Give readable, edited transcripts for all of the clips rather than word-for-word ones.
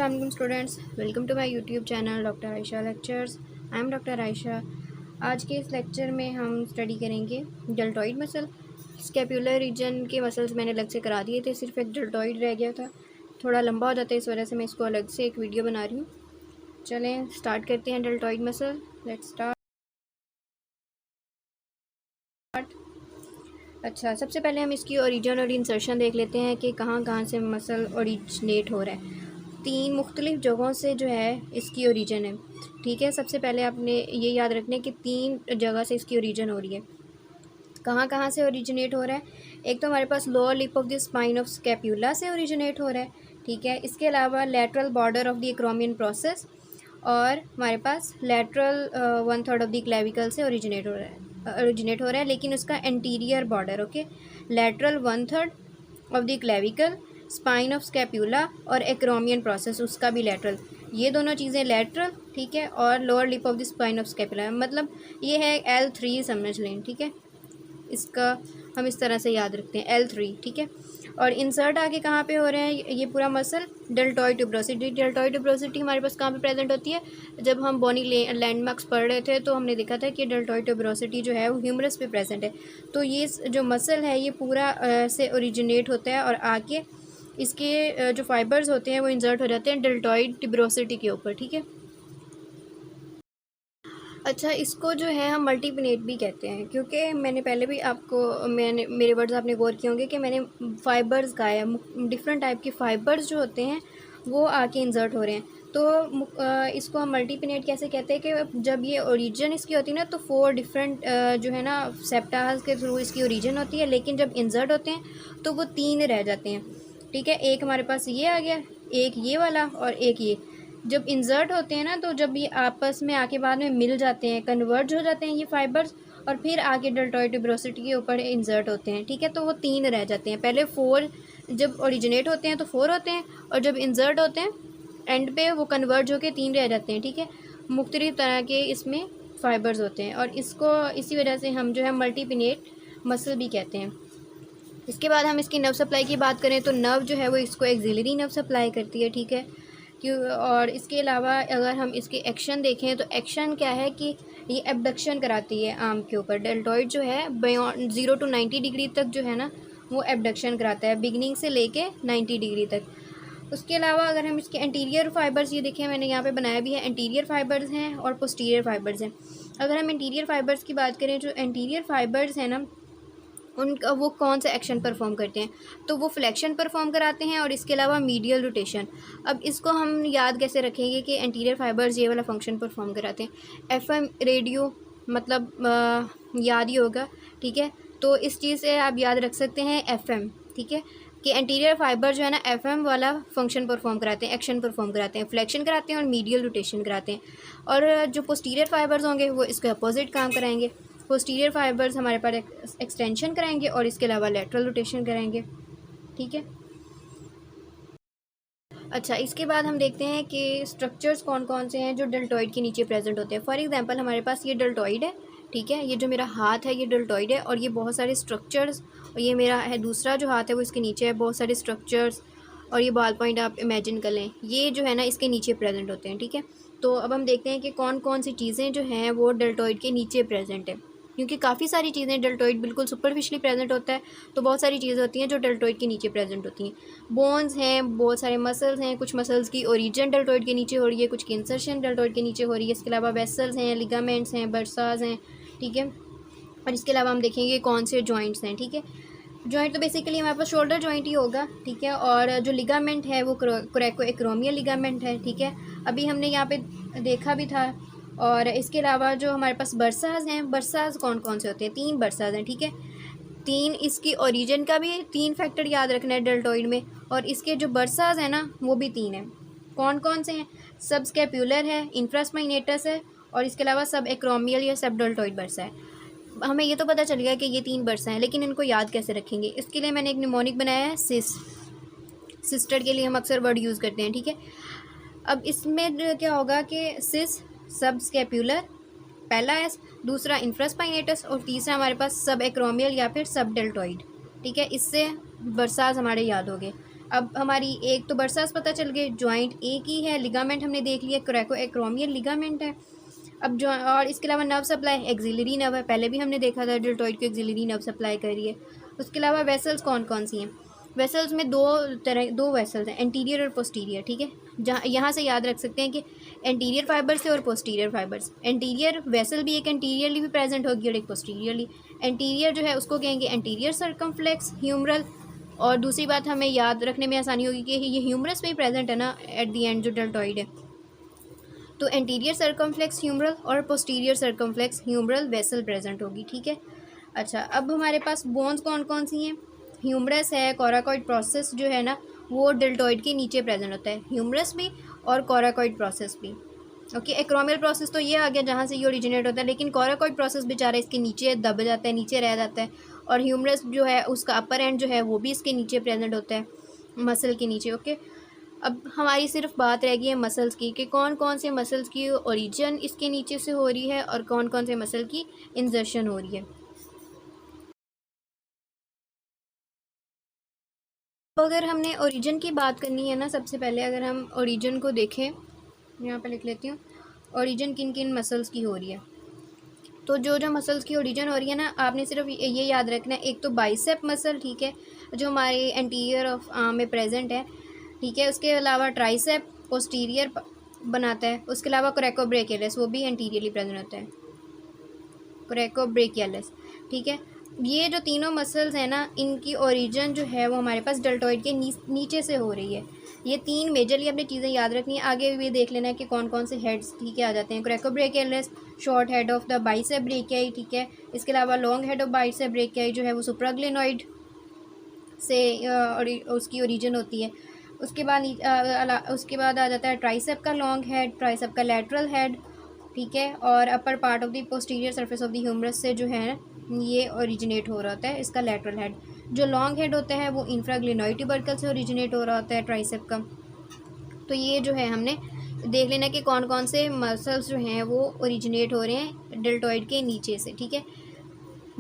अस्सलाम वालेकुम students, welcome to my YouTube channel Doctor Ayesha lectures. I am Doctor Ayesha. आज के इस लेक्चर में हम स्टडी करेंगे डेल्टॉइड मसल। स्कैपुलर रीजन के मसल्स मैंने अलग से करा दिए थे, सिर्फ एक डेल्टॉइड रह गया था। थोड़ा लंबा हो जाता है, इस वजह से मैं इसको अलग से एक वीडियो बना रही हूँ। चलें स्टार्ट करते हैं डेल्टॉइड मसल। Let's start. अच्छा, सबसे पहले हम इसकी ओरिजिन और इंसर्शन देख लेते हैं कि कहाँ कहाँ से मसल ओरिजिनेट हो रहा है। 3 मुख्तलिफ जगहों से जो है इसकी ओरिजिन है। ठीक है, सबसे पहले आपने ये याद रखना है कि 3 जगह से इसकी ओरिजिन हो रही है। कहाँ कहाँ से ओरिजिनेट हो रहा है? एक तो हमारे पास lower lip of the spine of scapula से ओरिजिनेट हो रहा है। ठीक है, इसके अलावा lateral border of the acromion process और हमारे पास लेटरल 1/3 ऑफ द क्लेविकल से ओरिजिनेट हो रहा है, लेकिन उसका anterior border, okay, lateral 1/3 of the clavicle, spine of scapula और एक्रोमियन प्रोसेस उसका भी लेटरल, ये दोनों चीज़ें लेटरल। ठीक है, और lower lip of the spine of scapula, मतलब ये है L3 समझ लें। ठीक है, इसका हम इस तरह से याद रखते हैं L3। ठीक है, और इंसर्ट आगे कहाँ पे हो रहे हैं? ये पूरा muscle deltoid tuberosity. Deltoid tuberosity हमारे पास कहाँ पे प्रेजेंट होती है? जब हम बोनी लैंडमार्क्स पढ़ रहे थे तो हमने देखा था कि डेल्टॉइड ट्यूबरोसिटी जो है वो ह्यूमरस पे प्रेजेंट है। तो ये जो मसल है ये पूरा से ओरिजिनेट होता है और आके इसके जो फाइबर्स होते हैं वो इंसर्ट हो जाते हैं डेल्टॉइड ट्यूबरोसिटी के ऊपर। ठीक है, अच्छा, इसको जो है हम मल्टीपिनेट भी कहते हैं, क्योंकि मैंने पहले भी मेरे वर्ड्स आपने गौर किए होंगे कि मैंने फ़ाइबर्स कहा है। डिफरेंट टाइप के फ़ाइबर्स जो होते हैं वो आके इंसर्ट हो रहे हैं। तो इसको हम मल्टीपिनेट कैसे कहते हैं कि जब ये ओरिजिन इसकी होती है ना, तो 4 डिफरेंट जो है ना सेप्टास के थ्रू इसकी ओरिजिन होती है, लेकिन जब इंसर्ट होते हैं तो वो 3 रह जाते हैं। ठीक है, एक हमारे पास ये आ गया, एक ये वाला और एक ये। जब इंसर्ट होते हैं ना, तो जब ये आपस में आके बाद में मिल जाते हैं, कन्वर्ज हो जाते हैं ये फाइबर्स, और फिर आके डेल्टॉइड ट्यूबरोसिटी के ऊपर इंसर्ट होते हैं। ठीक है, तो वो 3 रह जाते हैं। पहले 4 जब ओरिजिनेट होते हैं तो 4 होते हैं, और जब इंसर्ट होते हैं एंड पे वो कन्वर्ज होके 3 रह जाते हैं। ठीक है, मुख्तलिफ तरह के इसमें फ़ाइबर्स होते हैं, और इसको इसी वजह से हम जो है मल्टीपिनेट मसल भी कहते हैं। इसके बाद हम इसकी नर्व सप्लाई की बात करें तो नर्व जो है वो इसको एक्सिलरी नर्व सप्लाई करती है। ठीक है, क्यों? और इसके अलावा अगर हम इसके एक्शन देखें तो एक्शन क्या है कि ये एबडक्शन कराती है आर्म के ऊपर। डेल्टॉइड जो है बियॉन्ड 0 to 90 डिग्री तक जो है ना वो एबडक्शन कराता है, बिगनिंग से लेके 90 डिग्री तक। उसके अलावा अगर हम इसके एंटीरियर फाइबर्स ये देखें, मैंने यहाँ पे बनाया भी है, एंटीरियर फाइबर्स हैं और पोस्टीरियर फाइबर्स हैं। अगर हम एंटीरियर फाइबर्स की बात करें, जो एंटीरियर फाइबर्स हैं ना उनका वो कौन सा एक्शन परफॉर्म करते हैं? तो वो फ्लेक्शन परफॉर्म कराते हैं और इसके अलावा मीडियल रोटेशन। अब इसको हम याद कैसे रखेंगे कि एंटीरियर फाइबर्स ये वाला फंक्शन परफॉर्म कराते हैं? FM रेडियो, मतलब याद ही होगा। ठीक है, तो इस चीज़ से आप याद रख सकते हैं FM। ठीक है, कि एंटीरियर फाइबर जो है ना FM वाला फंक्शन परफॉर्म कराते हैं, एक्शन परफॉर्म कराते हैं, फ्लेक्शन कराते हैं और मीडियल रोटेशन कराते हैं। और जो पोस्टीरियर फाइबर्स होंगे वो इसके अपोजिट काम कराएंगे। पोस्टीरियर फाइबर्स हमारे पास एक्सटेंशन कराएंगे और इसके अलावा लेटरल रोटेशन कराएंगे। ठीक है, अच्छा, इसके बाद हम देखते हैं कि स्ट्रक्चर्स कौन कौन से हैं जो डेल्टॉइड के नीचे प्रेजेंट होते हैं। फॉर एग्जांपल हमारे पास ये डेल्टॉइड है। ठीक है, ये जो मेरा हाथ है ये डेल्टॉइड है, और ये बहुत सारे स्ट्रक्चर्स, और ये मेरा है दूसरा जो हाथ है वो इसके नीचे है, बहुत सारे स्ट्रक्चर्स, और ये बॉल पॉइंट आप इमेजिन कर लें, ये जो है ना इसके नीचे प्रेजेंट होते हैं। ठीक है, तो अब हम देखते हैं कि कौन कौन सी चीज़ें जो हैं वो डेल्टॉइड के नीचे प्रेजेंट है, क्योंकि काफ़ी सारी चीज़ें, डेल्टॉइड बिल्कुल सुपरफिशली प्रेजेंट होता है, तो बहुत सारी चीज़ें होती हैं जो डेल्टॉइड के नीचे प्रेजेंट होती हैं। बोन्स हैं, बहुत सारे मसल्स हैं, कुछ मसल्स की ओरिजिन डेल्टॉइड के नीचे हो रही है, कुछ की इंसर्शन डेल्टॉइड के नीचे हो रही है। इसके अलावा वेसल्स हैं, लिगामेंट्स हैं, बर्साज हैं। ठीक है, और इसके अलावा हम देखेंगे कौन से जॉइंट्स हैं। ठीक है, जॉइंट तो बेसिकली हमारे पास शोल्डर जॉइंट ही होगा। ठीक है, और जो लिगामेंट है वो कोरेको एक्रोमियल लिगामेंट है। ठीक है, अभी हमने यहाँ पे देखा भी था। और इसके अलावा जो हमारे पास बर्साज हैं, बर्साज कौन कौन से होते हैं? 3 बर्साज हैं। ठीक है, 3 इसकी ओरिजिन का भी 3 फैक्टर याद रखना है डेल्टॉइड में, और इसके जो बर्साज हैं ना वो भी 3 हैं। कौन कौन से हैं? सब स्कैप्यूलर है, इंफ्रास्पाइनेटस है, और इसके अलावा सब एक्रोमियल या सब डेल्टॉइड बर्सा है। हमें ये तो पता चल गया कि ये 3 बर्सा हैं, लेकिन इनको याद कैसे रखेंगे? इसके लिए मैंने एक निमोनिक बनाया है, सिस्टर के लिए हम अक्सर वर्ड यूज़ करते हैं। ठीक है, अब इसमें क्या होगा कि सिस सब स्कैप्यूलर, पहला एस, दूसरा इंफ्रास्पाइनेटस, और तीसरा हमारे पास सब एक्रोमियल या फिर सब डेल्टॉइड। ठीक है, इससे बरसाज हमारे याद हो गए। अब हमारी एक तो बरसास पता चल गए, जॉइंट एक ही है, लिगामेंट हमने देख लिया कोरेको एक्रोमियल लिगामेंट है। अब जो और इसके अलावा नर्व सप्लाई एक्सिलरी नर्व है, पहले भी हमने देखा था डेल्टॉइड को एक्सिलरी नर्व सप्लाई कर रही है। उसके अलावा वेसल्स कौन कौन सी हैं? वेसल्स में दो वेसल्स हैं, एंटीरियर और पोस्टीरियर, ठीक है। जहाँ यहाँ से याद रख सकते हैं कि एंटीरियर फाइबर से और पोस्टीरियर फाइबर्स। एंटीरियर वेसल भी एक एंटीरियरली भी प्रेजेंट होगी और एक पोस्टीरियरली। एंटीरियर जो है उसको कहेंगे एंटीरियर सर्कमफ्लेक्स ह्यूमरल। और दूसरी बात हमें याद रखने में आसानी होगी कि ये ह्यूमरस में ही प्रेजेंट है ना एट दी एंड जो डेल्टॉइड है। तो एंटीरियर सर्कमफ्लेक्स ह्यूमरल और posterior circumflex humeral vessel present होगी, ठीक है। अच्छा, अब हमारे पास बोन्स कौन कौन सी हैं? ह्यूमरस है, कोराकॉइड प्रोसेस जो है ना वो डेल्टॉइड के नीचे प्रेजेंट होता है, ह्यूमरस भी और कोराकॉइड प्रोसेस भी। ओके, एक्रोमियल प्रोसेस तो ये आ गया जहाँ से ये ओरिजिनेट होता है, लेकिन कोराकॉइड प्रोसेस बेचारा इसके नीचे दब जाता है, नीचे रह जाता है। और ह्यूमरस जो है उसका अपर एंड जो है वो भी इसके नीचे प्रेजेंट होता है, मसल के नीचे। ओके, अब हमारी सिर्फ बात रह गई है मसल्स की कि कौन कौन से मसल्स की ओरिजिन इसके नीचे से हो रही है और कौन कौन से मसल की इंजर्शन हो रही है। तो अगर हमने ओरिजिन की बात करनी है ना, सबसे पहले अगर हम ओरिजिन को देखें, यहाँ पे लिख लेती हूँ ओरिजिन किन किन मसल्स की हो रही है। तो जो जो मसल्स की ओरिजिन हो रही है ना, आपने सिर्फ ये याद रखना है, एक तो बाइसेप मसल, ठीक है, जो हमारे एंटीरियर ऑफ आर्म में प्रेजेंट है, ठीक है। उसके अलावा ट्राइसेप पोस्टीरियर बनाता है। उसके अलावा कोरेकोब्रेकियलिस वो भी एंटीरियरली प्रेजेंट होता है, कोरेकोब्रेकियलिस, ठीक है। ये जो तीनों मसल्स हैं ना, इनकी ओरिजिन जो है वो हमारे पास डेल्टॉइड के नीचे से हो रही है। ये तीन मेजरली अपनी चीज़ें याद रखनी है। आगे भी देख लेना है कि कौन कौन से हेड्स, ठीक है, आ जाते हैं। Coracobrachialis short head of the bicep brachii, ठीक है। इसके अलावा long head of bicep brachii जो है वो सुप्राग्लिनोइड से उसकी ओरिजिन होती है। उसके बाद आ जाता है ट्राइसेप का लॉन्ग हेड, ट्राइसेप का लैटरल हेड, ठीक है। और upper part of the posterior surface of the humerus से जो है ये ओरिजिनेट हो रहा होता है इसका लैटरल हेड। जो लॉन्ग हेड होता है वो इंफ्राग्लिनोइड ट्यूबरकल से ओरिजिनेट हो रहा होता है ट्राइसेप का। तो ये जो है हमने देख लेना कि कौन कौन से मसल्स जो हैं वो ओरिजिनेट हो रहे हैं डेल्टॉइड के नीचे से, ठीक है,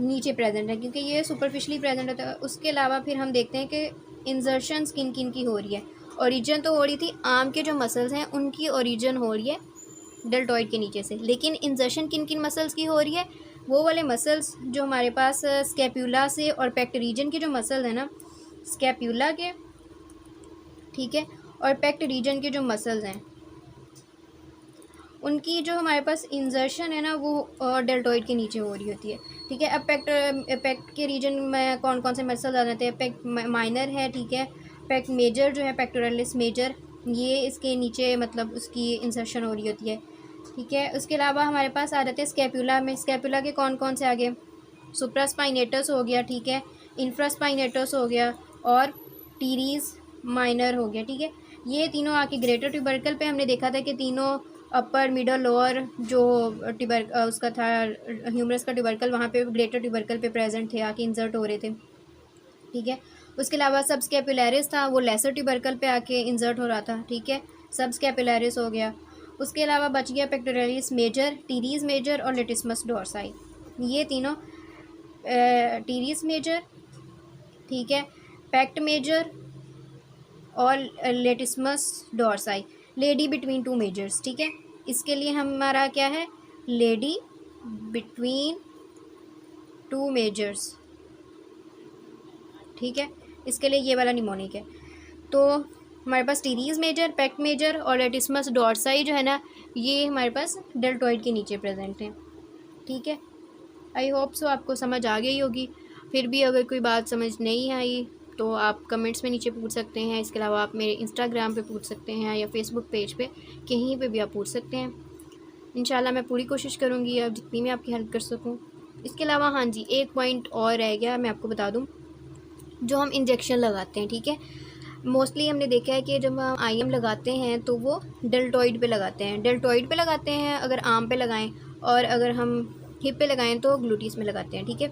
नीचे प्रेजेंट है क्योंकि ये सुपरफिशली प्रेजेंट होता है। उसके अलावा फिर हम देखते हैं कि इंजर्शंस किन किन की हो रही है। ओरिजिन तो हो रही थी आर्म के जो मसल्स हैं उनकी ओरिजिन हो रही है डेल्टॉइड के नीचे से, लेकिन इंजर्शन किन किन मसल्स की हो रही है? वो वाले मसल्स जो हमारे पास स्कैप्यूला से और पेक्ट रीजन के जो मसल्स हैं ना, स्कैप्यूला के, ठीक है, और पेक्ट रीजन के जो मसल्स हैं उनकी जो हमारे पास इंजर्शन है ना वो डेल्टॉइड के नीचे हो रही होती है, ठीक है। अब पेक्ट के रीजन में कौन कौन से मसल्स आ जाते हैं? पेक्ट माइनर है, ठीक है। पेक्ट मेजर जो है पेक्टोरलिस मेजर, ये इसके नीचे मतलब उसकी इंसर्शन हो रही होती है, ठीक है। उसके अलावा हमारे पास आ जाते हैं स्कैपुला में। स्कैपुला के कौन कौन से आगे? सुप्रास्पाइनेटस हो गया, ठीक है, इंफ्रास्पाइनेटस हो गया और टीरीज माइनर हो गया, ठीक है। ये तीनों आके ग्रेटर ट्यूबरकल पे हमने देखा था कि तीनों अपर मिडल लोअर जो उसका था ह्यूमरस का ट्यूबरकल, वहाँ पे ग्रेटर ट्यूबरकल पे प्रेजेंट थे, आके इंसर्ट हो रहे थे, ठीक है। उसके अलावा सब स्कैपुलैरिस था, वो लेसर ट्यूबरकल पे आके इंसर्ट हो रहा था, ठीक है, सब स्कैपुलैरिस हो गया। उसके अलावा बच गया पेक्टोरलिस मेजर, टीरीज मेजर और लेटिस्मस डोर्साई। ये तीनों टीरीज मेजर, ठीक है, पेक्ट मेजर और latissimus dorsi, lady between two majors, ठीक है। इसके लिए हमारा क्या है? लेडी बिटवीन टू मेजर्स, ठीक है। इसके लिए ये वाला निमोनिक है। तो हमारे पास टीरीज मेजर, पेक्ट मेजर और लेटिस्मस डोर्साई जो है ना, ये हमारे पास डेल्टॉइड के नीचे प्रेजेंट हैं, ठीक है। आई होप सो आपको समझ आ गई होगी। फिर भी अगर कोई बात समझ नहीं आई तो आप कमेंट्स में नीचे पूछ सकते हैं। इसके अलावा आप मेरे इंस्टाग्राम पे पूछ सकते हैं या फेसबुक पेज पे, कहीं पे भी आप पूछ सकते हैं। इंशाल्लाह मैं पूरी कोशिश करूँगी अब जितनी मैं आपकी हेल्प कर सकूँ। इसके अलावा हाँ जी, एक पॉइंट और रह गया, मैं आपको बता दूँ, जो हम इंजेक्शन लगाते हैं, ठीक है, मोस्टली हमने देखा है कि जब हम IM लगाते हैं तो वो डेल्टॉइड पे लगाते हैं, डेल्टॉइड पे लगाते हैं अगर आर्म पे लगाएं, और अगर हम हिप पे लगाएं तो ग्लूटीस में लगाते हैं, ठीक है।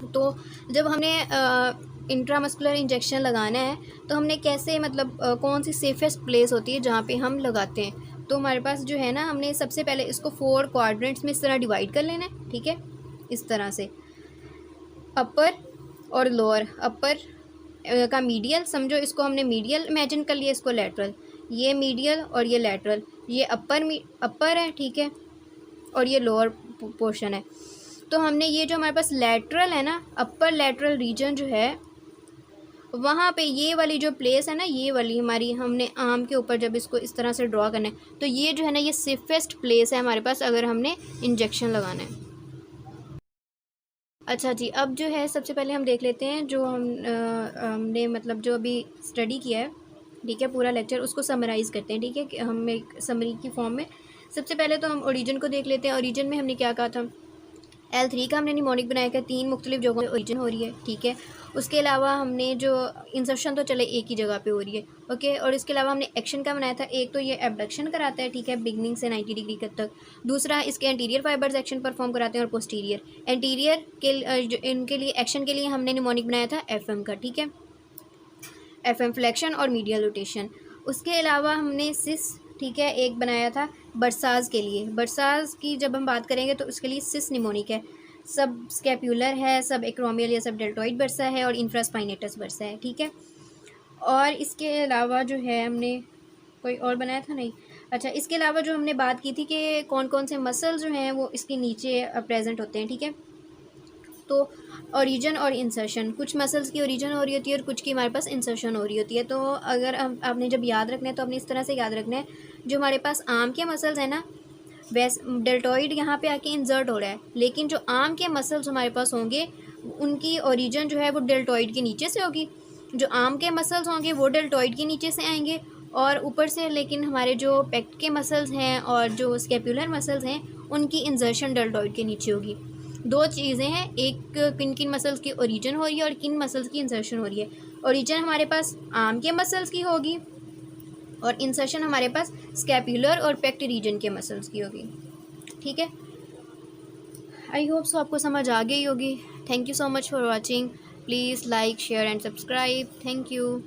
तो जब हमने इंट्रामस्कुलर इंजेक्शन लगाना है तो हमने कैसे मतलब कौन सी सेफेस्ट प्लेस होती है जहाँ पे हम लगाते हैं? तो हमारे पास जो है ना, हमने सबसे पहले इसको 4 क्वाड्रेंट्स में इस तरह डिवाइड कर लेना है, ठीक है, इस तरह से, अपर और लोअर, अपर का मीडियल, समझो इसको हमने मीडियल इमेजिन कर लिया, इसको लेटरल, ये मीडियल और ये लेटरल, ये अपर है, ठीक है, और ये लोअर पोर्शन है। तो हमने ये जो हमारे पास लेटरल है ना, अपर लेटरल रीजन जो है, वहाँ पे ये वाली जो प्लेस है ना, ये वाली हमारी, हमने आर्म के ऊपर जब इसको इस तरह से ड्रॉ करना है तो ये जो है ना, ये सेफेस्ट प्लेस है हमारे पास अगर हमने इंजेक्शन लगाना है। अच्छा जी, अब जो है सबसे पहले हम देख लेते हैं जो हमने मतलब जो अभी स्टडी किया है, ठीक है, पूरा लेक्चर उसको समराइज़ करते हैं, ठीक है, कि हम एक समरी की फॉर्म में। सबसे पहले तो हम ओरिजिन को देख लेते हैं। ओरिजिन में हमने क्या कहा था, L3 का हमने निमोनिक बनाया था, 3 मुख्तलिफ जगहों पे ओरिजिन हो रही है, ठीक है। उसके अलावा हमने जो इंसर्शन तो चले एक ही जगह पे हो रही है, ओके। और इसके अलावा हमने एक्शन का बनाया था, एक तो ये एबडक्शन कराता है, ठीक है, बिगनिंग से 90 डिग्री तक। दूसरा इसके एंटीरियर फाइबर्स एक्शन परफॉर्म कराते हैं और पोस्टीरियर। एंटीरियर के जो इनके लिए एक्शन के लिए हमने निमोनिक बनाया था FM का, ठीक है, FM फ्लेक्शन और मीडियल रोटेशन। उसके अलावा हमने सिस, ठीक है, एक बनाया था बरसाज के लिए। बरसाज की जब हम बात करेंगे तो उसके लिए सिस निमोनिक है। सब स्कैप्यूलर है, सब एक्रोमियल या सब डेल्टॉइड बरसा है और इंफ्रास्पाइनेटस बरसा है, ठीक है। और इसके अलावा जो है हमने कोई और बनाया था नहीं। अच्छा, इसके अलावा जो हमने बात की थी कि कौन कौन से मसल जो हैं वो इसके नीचे प्रेजेंट होते हैं, ठीक है। तो ओरिजिन और इंसर्शन, कुछ मसल्स की ओरिजिन हो रही होती है और कुछ की हमारे पास इंसर्शन हो रही होती है। तो अगर आपने जब याद रखना है तो आपने इस तरह से याद रखना है, जो हमारे पास आर्म के मसल्स हैं ना, डेल्टॉइड यहाँ पे आके इंसर्ट हो रहा है, लेकिन जो आर्म के मसल्स हमारे पास होंगे उनकी ओरिजिन जो है वो डेल्टॉइड के नीचे से होगी। जो आर्म के मसल्स होंगे वो डेल्टॉइड के नीचे से आएंगे और ऊपर से, लेकिन हमारे जो पेक्ट के मसल्स हैं और जो स्कैपुलर मसल्स हैं उनकी इंसर्शन डेल्टॉइड के नीचे होगी। दो चीज़ें हैं, एक किन किन मसल्स की ओरिजिन हो रही है और किन मसल्स की इंसर्शन हो रही है। ओरिजिन हमारे पास आर्म के मसल्स की होगी और इंसर्शन हमारे पास स्कैपुलर और पेक्ट रीजन के मसल्स की होगी, ठीक है। आई होप सो आपको समझ आ गई होगी। Thank you so much for watching. Please like, share and subscribe. Thank you.